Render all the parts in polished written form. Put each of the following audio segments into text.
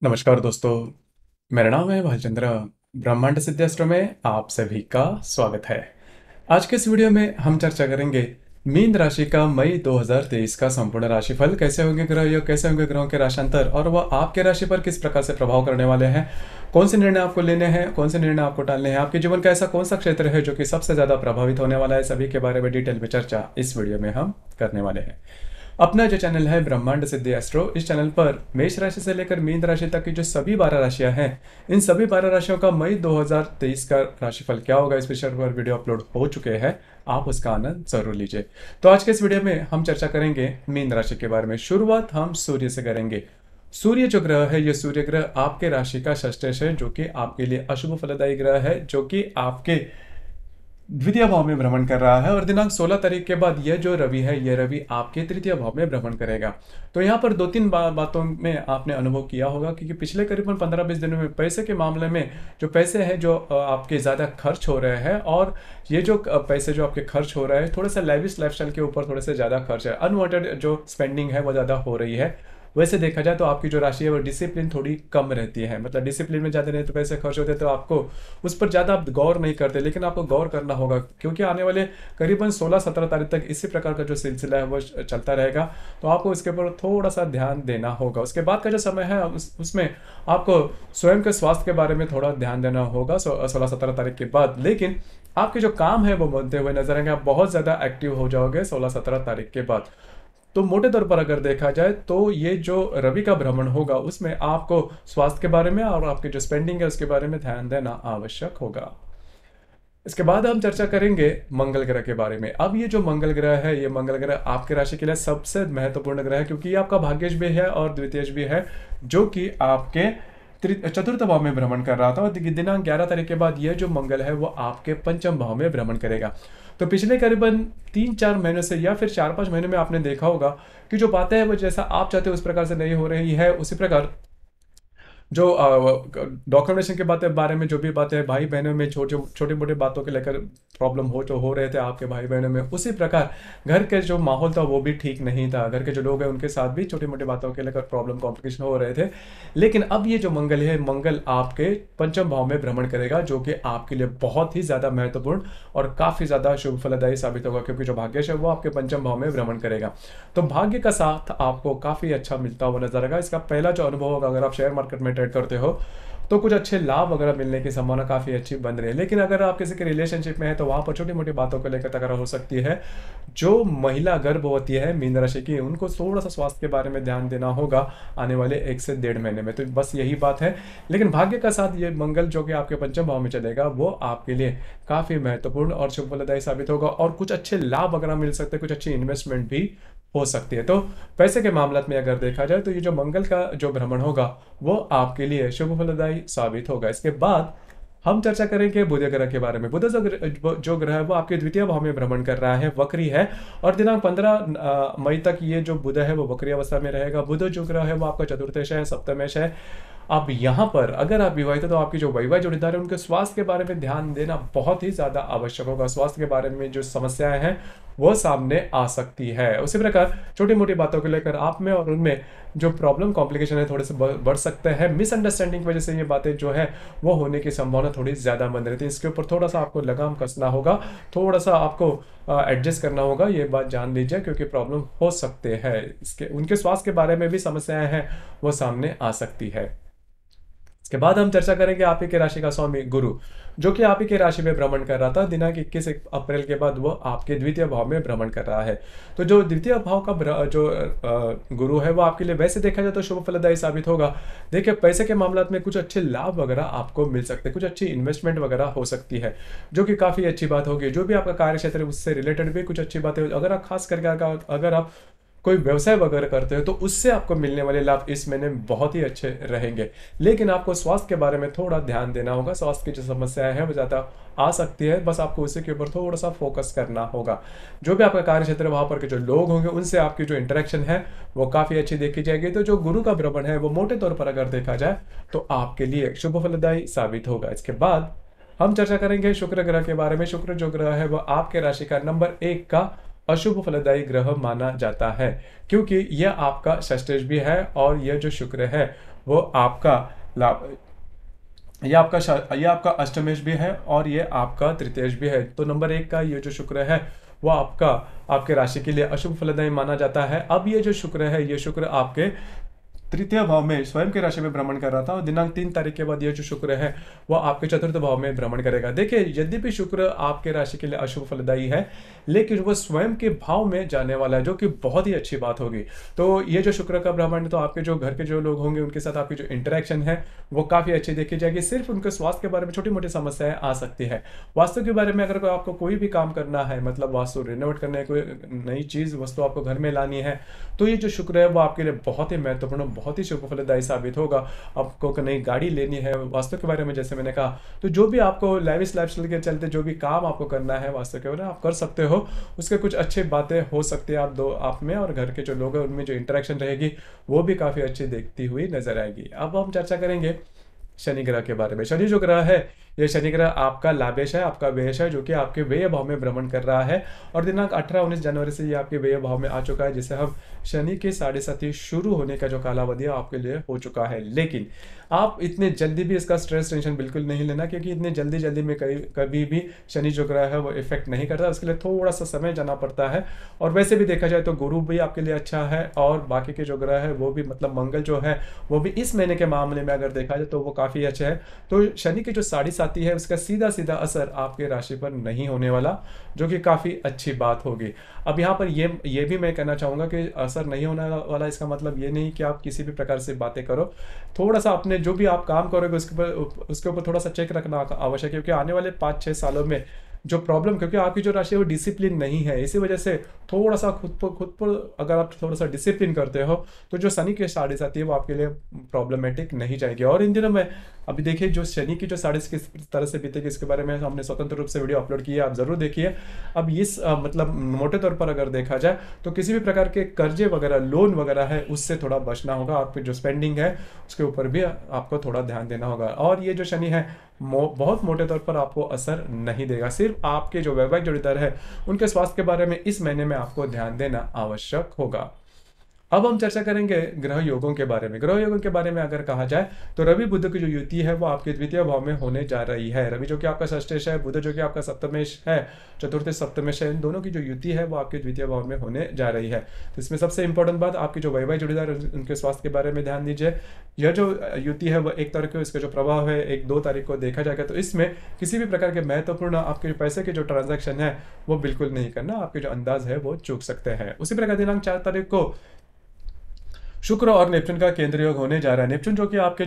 नमस्कार दोस्तों, मेरा नाम है भालचंद्र। ब्रह्मांड सिद्धास्त्र में आप सभी का स्वागत है। आज के इस वीडियो में हम चर्चा करेंगे मीन राशि का मई 2023 का संपूर्ण राशिफल। कैसे होंगे ग्रह योग, कैसे होंगे ग्रहों के राशांतर और वह आपके राशि पर किस प्रकार से प्रभाव करने वाले हैं। कौन से निर्णय आपको लेने हैं, कौन से निर्णय आपको टालने हैं, आपके जीवन का ऐसा कौन सा क्षेत्र है जो कि सबसे ज्यादा प्रभावित होने वाला है। सभी के बारे में डिटेल में चर्चा इस वीडियो में हम करने वाले हैं। अपना जो चैनल है ब्रह्मांड सिद्धि एस्ट्रो, इस चैनल पर मेष राशि से लेकर मीन राशि तक की जो सभी 12 राशियां हैं, इन सभी 12 राशियों का मई 2023 का राशिफल क्या होगा, इस विषय पर वीडियो अपलोड हो चुके हैं। आप उसका आनंद जरूर लीजिए। तो आज के इस वीडियो में हम चर्चा करेंगे मीन राशि के बारे में। शुरुआत हम सूर्य से करेंगे। सूर्य जो ग्रह है, ये सूर्य ग्रह आपके राशि का षष्ठेश है, जो कि आपके लिए अशुभ फलदायी ग्रह है, जो कि आपके द्वितीय भाव में भ्रमण कर रहा है। और दिनांक 16 तारीख के बाद यह जो रवि है, यह रवि आपके तृतीय भाव में भ्रमण करेगा। तो यहाँ पर दो तीन बातों में आपने अनुभव किया होगा, क्योंकि पिछले करीबन 15-20 दिनों में पैसे के मामले में जो पैसे हैं जो आपके ज़्यादा खर्च हो रहे हैं, और ये जो पैसे जो आपके खर्च हो रहे हैं, थोड़ा सा लेविश लाइफस्टाइल के ऊपर थोड़े से ज़्यादा खर्च है, अनवांटेड जो स्पेंडिंग है वो ज़्यादा हो रही है। वैसे देखा जाए तो आपकी जो राशि है वो डिसिप्लिन थोड़ी कम रहती है, मतलब डिसिप्लिन में ज़्यादा नहीं तो पैसे खर्च होते, तो आपको उस पर ज़्यादा आप गौर नहीं करते, लेकिन आपको गौर करना होगा, क्योंकि आने वाले करीबन 16-17 तारीख तक इसी प्रकार का जो सिलसिला है वो चलता रहेगा। तो आपको इसके ऊपर थोड़ा सा ध्यान देना होगा। उसके बाद का जो समय है उसमें आपको स्वयं के स्वास्थ्य के बारे में थोड़ा ध्यान देना होगा 16-17 तारीख के बाद। लेकिन आपके जो काम है वो बनते हुए नजर आएंगे, आप बहुत ज़्यादा एक्टिव हो जाओगे 16-17 तारीख के बाद। तो मोटे तौर पर अगर देखा जाए तो ये जो रवि का भ्रमण होगा उसमें आपको स्वास्थ्य के बारे में और आपकी जो स्पेंडिंग है उसके बारे में ध्यान देना आवश्यक होगा। इसके बाद हम चर्चा करेंगे मंगल ग्रह के बारे में। अब ये जो मंगल ग्रह है, ये मंगल ग्रह आपके राशि के लिए सबसे महत्वपूर्ण ग्रह है, क्योंकि ये आपका भाग्येश भी है और द्वितीयेश भी है, जो कि आपके चतुर्थ भाव में भ्रमण कर रहा था। और दिनांक 11 तारीख के बाद यह जो मंगल है वो आपके पंचम भाव में भ्रमण करेगा। तो पिछले करीबन 3-4 महीनों से या फिर 4-5 महीने में आपने देखा होगा कि जो बातें हैं वो जैसा आप चाहते हो उस प्रकार से नहीं हो रही है। उसी प्रकार जो डॉक्यूमेंटेशन के बारे में जो भी बातें भाई बहनों में छोटी मोटी बातों के लेकर प्रॉब्लम हो रहे थे आपके भाई बहनों में, उसी प्रकार घर के जो माहौल था वो भी ठीक नहीं था। घर के जो लोग हैं उनके साथ भी छोटी मोटी बातों के लेकर प्रॉब्लम कॉम्प्लिकेशन हो रहे थे। लेकिन अब ये जो मंगल है, मंगल आपके पंचम भाव में भ्रमण करेगा, जो कि आपके लिए बहुत ही ज्यादा महत्वपूर्ण और काफी ज्यादा शुभ फलदायी साबित होगा, क्योंकि जो भाग्येश है वो आपके पंचम भाव में भ्रमण करेगा। तो भाग्य का साथ आपको काफी अच्छा मिलता हुआ नजर आएगा। इसका पहला जो अनुभव होगा, अगर आप शेयर मार्केट में ट्रेड करते हो तो कुछ अच्छे लाभ वगैरह मिलने की संभावना काफी अच्छी बन रही है। लेकिन अगर आप किसी के रिलेशनशिप में है तो वहां पर छोटी मोटी बातों को लेकर तकरार हो सकती है। जो महिला गर्भवती है मीन राशि की, उनको थोड़ा सा स्वास्थ्य के बारे में ध्यान देना होगा आने वाले 1 से 1.5 महीने में। तो बस यही बात है। लेकिन भाग्य का साथ ये मंगल जो कि आपके पंचम भाव में चलेगा, वो आपके लिए काफी महत्वपूर्ण और शुभ फलदायी साबित होगा, और कुछ अच्छे लाभ वगैरह मिल सकते हैं, कुछ अच्छी इन्वेस्टमेंट भी हो सकती है। तो पैसे के मामले में अगर देखा जाए तो ये जो मंगल का जो भ्रमण होगा वो आपके लिए शुभ फलदायी साबित होगा। इसके बाद हम चर्चा करेंगे बुध ग्रह के बारे में। बुध जो ग्रह है वो आपके द्वितीय भाव में भ्रमण कर रहा है, वक्री है, और दिनांक 15 मई तक ये जो बुध है वो वक्री अवस्था में रहेगा। बुध जो ग्रह है वो आपका चतुर्थेश है, सप्तमेश है। अब यहाँ पर अगर आप विवाहित है तो आपकी जो वैवाहिक जोड़ीदार है उनके स्वास्थ्य के बारे में ध्यान देना बहुत ही ज्यादा आवश्यक होगा। स्वास्थ्य के बारे में जो समस्याएं हैं वो सामने आ सकती है। उसी प्रकार छोटी मोटी बातों को लेकर आप में और उनमें जो प्रॉब्लम कॉम्प्लिकेशन है थोड़े से बढ़ सकते हैं। मिसअंडरस्टैंडिंग की वजह से ये बातें जो है वो होने की संभावना थोड़ी ज्यादा बन रहती है। इसके ऊपर थोड़ा सा आपको लगाम कसना होगा, थोड़ा सा आपको एडजस्ट करना होगा, ये बात जान लीजिए, क्योंकि प्रॉब्लम हो सकते हैं। इसके उनके स्वास्थ्य के बारे में भी समस्याएं हैं वो सामने आ सकती है। इसके बाद हम चर्चा करेंगे आप ही के राशि का स्वामी गुरु, जो कि आप ही के राशि में भ्रमण कर रहा था। दिनांक 21 अप्रैल के बाद वो आपके द्वितीय भाव में भ्रमण कर रहा है। तो जो द्वितीय भाव का जो गुरु है वो आपके लिए वैसे देखा जाए तो शुभ फलदायी साबित होगा। देखिए, पैसे के मामले में कुछ अच्छे लाभ वगैरह आपको मिल सकते हैं, कुछ अच्छी इन्वेस्टमेंट वगैरह हो सकती है, जो कि काफी अच्छी बात होगी। जो भी आपका कार्य क्षेत्र है उससे रिलेटेड भी कुछ अच्छी बातें, अगर आप खास करके अगर आप कोई व्यवसाय वगैरह करते हो तो उससे आपको मिलने वाले लाभ इस महीने में बहुत ही अच्छे रहेंगे। लेकिन आपको स्वास्थ्य के बारे में थोड़ा ध्यान देना होगा। स्वास्थ्य की जो समस्याएं हैं वो ज़्यादा आ सकती है, बस आपको उसी के ऊपर थोड़ा सा फोकस करना होगा। जो भी आपका कार्य क्षेत्र है वहाँ पर के जो लोग होंगे उनसे आपकी जो इंटरेक्शन है वो काफ़ी अच्छी देखी जाएगी। तो जो गुरु का भ्रमण है वो मोटे तौर पर अगर देखा जाए तो आपके लिए शुभ फलदायी साबित होगा। इसके बाद हम चर्चा करेंगे शुक्र ग्रह के बारे में। शुक्र जो ग्रह है वह आपके राशि का नंबर 1 का अशुभ फलदायी ग्रह माना जाता है, क्योंकि यह आपका षष्ठेश भी है, और यह जो शुक्र है वो आपका लाभ, ये आपका अष्टमेश भी है और ये आपका तृतीयेश भी है। तो नंबर 1 का ये जो शुक्र है वो आपके राशि के लिए अशुभ फलदायी माना जाता है। अब ये जो शुक्र है, ये शुक्र आपके तृतीय भाव में स्वयं के राशि में भ्रमण कर रहा था और दिनांक 3 तारीख के बाद ये जो शुक्र है वो आपके चतुर्थ भाव में भ्रमण करेगा। देखिए, यद्यपि शुक्र आपके राशि के लिए अशुभ फलदायी है, लेकिन वो स्वयं के भाव में जाने वाला है, जो कि बहुत ही अच्छी बात होगी। तो ये जो शुक्र का भ्रमण है, तो आपके जो घर के जो लोग होंगे उनके साथ आपकी जो इंटरेक्शन है वो काफी अच्छी देखी जाएगी। सिर्फ उनके स्वास्थ्य के बारे में छोटी मोटी समस्याएं आ सकती है। वास्तु के बारे में अगर आपको कोई भी काम करना है, मतलब वास्तु रिनोवेट करने, कोई नई चीज वस्तु आपको घर में लानी है, तो ये जो शुक्र है वो आपके लिए बहुत ही महत्वपूर्ण, बहुत ही शुभ फलदायी साबित होगा। आपको नई गाड़ी लेनी है, वास्तु के बारे में जैसे मैंने कहा, तो जो भी आपको लैविश लाइफस्टाइल के चलते जो भी काम आपको करना है वास्तु के बारे में आप कर सकते हो। उसके कुछ अच्छी बातें हो सकती है आप में, और घर के जो लोग हैं उनमें जो इंटरेक्शन रहेगी वो भी काफी अच्छी देखती हुई नजर आएगी। अब हम चर्चा करेंगे शनि ग्रह के बारे में। शनि जो ग्रह है, ये शनि ग्रह आपका लाभेश है, आपका व्ययश है, जो कि आपके व्यय भाव में भ्रमण कर रहा है और दिनांक 18-19 जनवरी से ये आपके व्यय भाव में आ चुका है, जिसे हम शनि के 7.5 शुरू होने का जो कालावधि है आपके लिए हो चुका है। लेकिन आप इतने जल्दी भी इसका स्ट्रेस टेंशन बिल्कुल नहीं लेना, क्योंकि इतने जल्दी में कभी भी शनि जो ग्रह है वो इफेक्ट नहीं करता, उसके लिए थोड़ा सा समय जाना पड़ता है। और वैसे भी देखा जाए तो गुरु भी आपके लिए अच्छा है और बाकी के जो ग्रह है वो भी, मतलब मंगल जो है वो भी इस महीने के मामले में अगर देखा जाए तो वो काफी अच्छा है। तो शनि की जो 7.5 है उसका सीधा सीधा असर आपके राशि पर नहीं होने वाला, जो कि काफी अच्छी बात होगी। अब यहाँ पर ये भी मैं कहना चाहूंगा कि असर नहीं होने वाला इसका मतलब ये नहीं कि आप किसी भी प्रकार से बातें करो। थोड़ा सा अपने जो भी आप काम करोगे उसके ऊपर थोड़ा सा चेक रखना आवश्यक है, क्योंकि आने वाले 5-6 सालों में जो प्रॉब्लम, क्योंकि आपकी जो राशि है वो डिसिप्लिन नहीं है, इसी वजह से थोड़ा सा खुद पर अगर आप थोड़ा सा डिसिप्लिन करते हो तो जो शनि के 7.5 है वो आपके लिए प्रॉब्लमेटिक नहीं जाएगी। और इन दिनों में अभी देखिए जो शनि की जो 7.5 किस तरह से बीतेगी इसके बारे में हमने स्वतंत्र रूप से वीडियो अपलोड की है, आप जरूर देखिए। अब इस मतलब मोटे तौर पर अगर देखा जाए तो किसी भी प्रकार के कर्जे वगैरह, लोन वगैरह है, उससे थोड़ा बचना होगा। आपकी जो स्पेंडिंग है उसके ऊपर भी आपको थोड़ा ध्यान देना होगा। और ये जो शनि है बहुत मोटे तौर पर आपको असर नहीं देगा, सिर्फ आपके जो वैवाहिक जोड़ीदार है उनके स्वास्थ्य के बारे में इस महीने में आपको ध्यान देना आवश्यक होगा। अब हम चर्चा करेंगे ग्रह योगों के बारे में। ग्रह योगों के बारे में अगर कहा जाए तो रवि बुध की जो युति है वो आपके द्वितीय भाव में होने जा रही है। रवि जो कि आपका षष्ठेश है, बुध जो कि आपका सप्तमेश है, चतुर्थ सप्तमेश है, इन दोनों की जो युति है वो आपके द्वितीय भाव में होने जा रही है। तो इसमें सबसे इंपॉर्टेंट बात, आपकी जो वैवाहिक जोड़ीदार उनके स्वास्थ्य के बारे में ध्यान दीजिए। यह जो युति है वो 1 तारीख को, इसका जो प्रभाव है 1-2 तारीख को देखा जाएगा। तो इसमें किसी भी प्रकार के महत्वपूर्ण आपके पैसे के जो ट्रांजैक्शन है वो बिल्कुल नहीं करना, आपके जो अंदाज है वो चूक सकते हैं। उसी प्रकार दिनांक 4 तारीख को शुक्र और नेपच्यून का केंद्र योग होने जा रहा है। नेपच्यून जो कि आप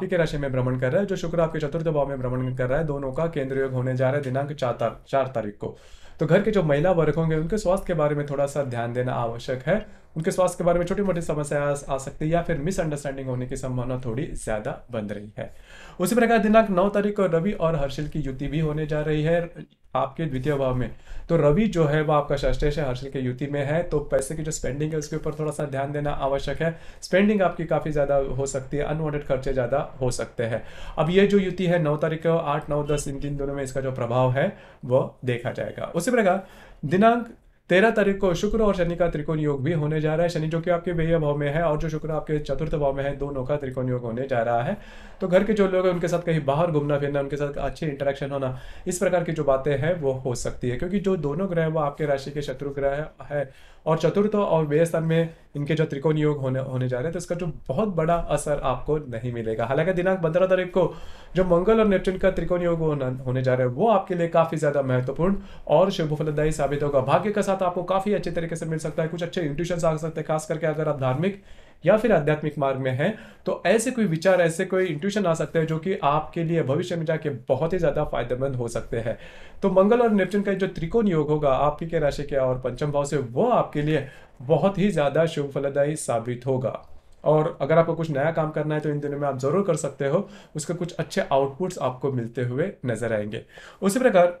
ही के राशि में भ्रमण कर रहा है, जो शुक्र आपके चतुर्थ भाव में भ्रमण कर रहा है, दोनों का केंद्र योग होने जा रहा है दिनांक 4 तारीख को। तो घर के जो महिला वर्ग होंगे उनके स्वास्थ्य के बारे में थोड़ा सा ध्यान देना आवश्यक है। उनके स्वास्थ्य के बारे में छोटी मोटी समस्या आ सकती है या फिर मिसअंडरस्टैंडिंग होने की संभावना थोड़ी ज्यादा बन रही है। उसी प्रकार दिनांक 9 तारीख को रवि और हर्षिल की युति भी होने जा रही है आपके द्वितीय भाव में। तो रवि जो है वो आपका षष्ठेश है, हर्षिल के युति में है, तो पैसे की जो स्पेंडिंग है उसके ऊपर थोड़ा सा ध्यान देना आवश्यक है। स्पेंडिंग आपकी काफी ज्यादा हो सकती है, अनवांटेड खर्चे ज्यादा हो सकते हैं। अब ये जो युति है 9 तारीख को, 8, 9, 10 इन 3 दिनों में इसका जो प्रभाव है वो देखा जाएगा। उसी प्रकार दिनांक 13 तारीख को शुक्र और शनि का त्रिकोण योग भी होने जा रहा है। शनि जो कि आपके व्यय भाव में है और जो शुक्र आपके चतुर्थ भाव में है, दोनों का त्रिकोण योग होने जा रहा है। तो घर के जो लोग हैं उनके साथ कहीं बाहर घूमना फिरना, उनके साथ अच्छी इंटरेक्शन होना, इस प्रकार की जो बातें हैं वो हो सकती है, क्योंकि जो दोनों ग्रह वो आपके राशि के शत्रु ग्रह है और चतुर्थ और व्यय स्थान में इनके जो त्रिकोण योग होने जा रहे हैं, तो इसका जो बहुत बड़ा असर आपको नहीं मिलेगा। हालांकि दिनांक 15 तारीख को जो मंगल और नेपच्यून का त्रिकोण योग होने जा रहा है वो आपके लिए काफी ज्यादा महत्वपूर्ण और शुभ फलदायी साबित होगा। भाग्य का साथ आपको काफी अच्छे तरीके से मिल सकता है, कुछ अच्छे इंट्यूशन आ सकते हैं, खास करके अगर आप धार्मिक या फिर आध्यात्मिक मार्ग में हैं, तो ऐसे कोई विचार, ऐसे कोई इंट्यूशन आ सकते हैं जो कि आपके लिए भविष्य में जाके बहुत ही ज्यादा फायदेमंद हो सकते हैं। तो मंगल और नेपच्यून का जो त्रिकोण योग होगा आपकी के राशि के और पंचम भाव से, वो आपके लिए बहुत ही ज्यादा शुभ फलदायी साबित होगा। और अगर आपको कुछ नया काम करना है तो इन दिनों में आप जरूर कर सकते हो, उसके कुछ अच्छे आउटपुट्स आपको मिलते हुए नजर आएंगे। उसी प्रकार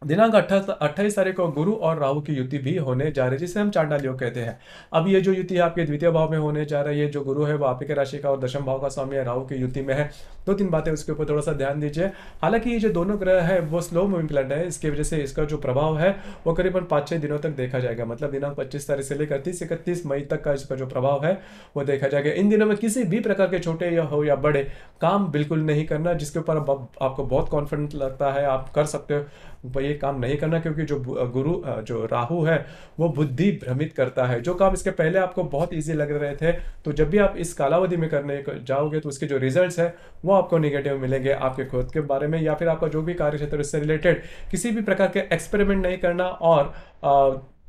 दिनांक 28 तारीख को गुरु और राहु की युति भी होने जा रही है, जिसे हम चांडाल योग कहते हैं। अब ये जो युति है आपके द्वितीय भाव में होने जा रही है। जो गुरु है वो आपके राशि का और दशम भाव का स्वामी है, राहु की युति में है। दो तीन बातें उसके ऊपर थोड़ा सा ध्यान दीजिए। हालांकि ये जो दोनों ग्रह है वो स्लो मूविंग प्लैनेट है, इसकी वजह से इसका जो प्रभाव है वो करीबन 5-6 दिनों तक देखा जाएगा। मतलब दिनांक 25 तारीख से लेकर 30-31 मई तक का इसका जो प्रभाव है वो देखा जाएगा। इन दिनों में किसी भी प्रकार के छोटे या हो या बड़े काम बिल्कुल नहीं करना, जिसके ऊपर आपको बहुत कॉन्फिडेंट लगता है आप कर सकते हो, ये काम नहीं करना। क्योंकि जो गुरु जो राहु है वो बुद्धि भ्रमित करता है। जो काम इसके पहले आपको बहुत इजी लग रहे थे, तो जब भी आप इस कालावधि में करने जाओगे तो उसके जो रिजल्ट्स है वो आपको नेगेटिव मिलेंगे। आपके खुद के बारे में या फिर आपका जो भी कार्य क्षेत्र इससे रिलेटेड किसी भी प्रकार के एक्सपेरिमेंट नहीं करना और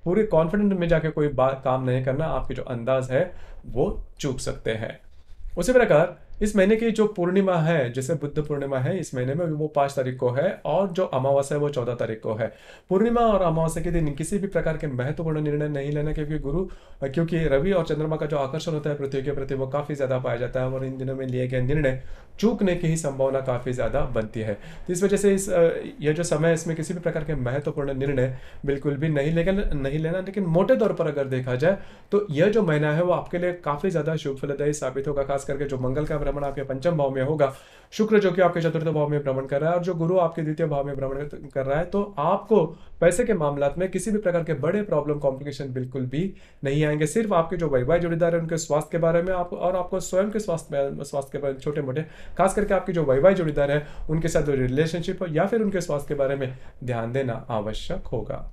पूरे कॉन्फिडेंट में जाके कोई बात काम नहीं करना, आपके जो अंदाज है वो चूक सकते हैं। उसी प्रकार इस महीने की जो पूर्णिमा है, जैसे बुद्ध पूर्णिमा है इस महीने में, वो 5 तारीख को है और जो अमावस्या है वो 14 तारीख को है। पूर्णिमा और अमावस्या के दिन किसी भी प्रकार के महत्वपूर्ण निर्णय नहीं लेना, क्योंकि रवि और चंद्रमा का जो आकर्षण होता है पृथ्वी के प्रति वो काफी ज्यादा पाया जाता है और इन दिनों में लिए गए निर्णय चूकने की ही संभावना काफी ज्यादा बनती है। तो इस वजह से यह जो समय है इसमें किसी भी प्रकार के महत्वपूर्ण निर्णय बिल्कुल भी नहीं लेना। लेकिन मोटे तौर पर अगर देखा जाए तो यह जो महीना है वो आपके लिए काफी ज्यादा शुभ फलदायी साबित होगा। खास करके जो मंगल का भ्रमण आपके पंचम भाव में होगा, शुक्र जो कि आपके चतुर्थ भाव में भ्रमण कर रहा है और जो गुरु आपके द्वितीय भाव में भ्रमण कर रहा है, तो आपको पैसे के मामलात में किसी भी प्रकार के बड़े प्रॉब्लम कॉम्प्लिकेशन बिल्कुल भी नहीं आएंगे। सिर्फ आपके जो वैवाहिक जोड़ीदार है उनके स्वास्थ्य के बारे में आपको स्वयं के स्वास्थ्य के बारे में छोटे मोटे, खास करके आपके जो वैवाहिक जोड़ीदार है उनके साथ जो रिलेशनशिप या फिर उनके स्वास्थ्य के बारे में ध्यान देना आवश्यक होगा।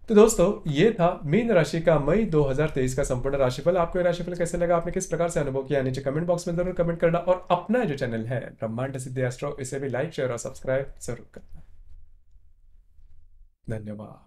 तो दोस्तों ये था मीन राशि का मई 2023 का संपूर्ण राशिफल। आपको ये राशिफल कैसे लगा, आपने किस प्रकार से अनुभव किया, नीचे कमेंट बॉक्स में जरूर कमेंट करना और अपना जो चैनल है ब्रह्मांड सिद्धि एस्ट्रो, इसे भी लाइक शेयर और सब्सक्राइब जरूर करना। धन्यवाद।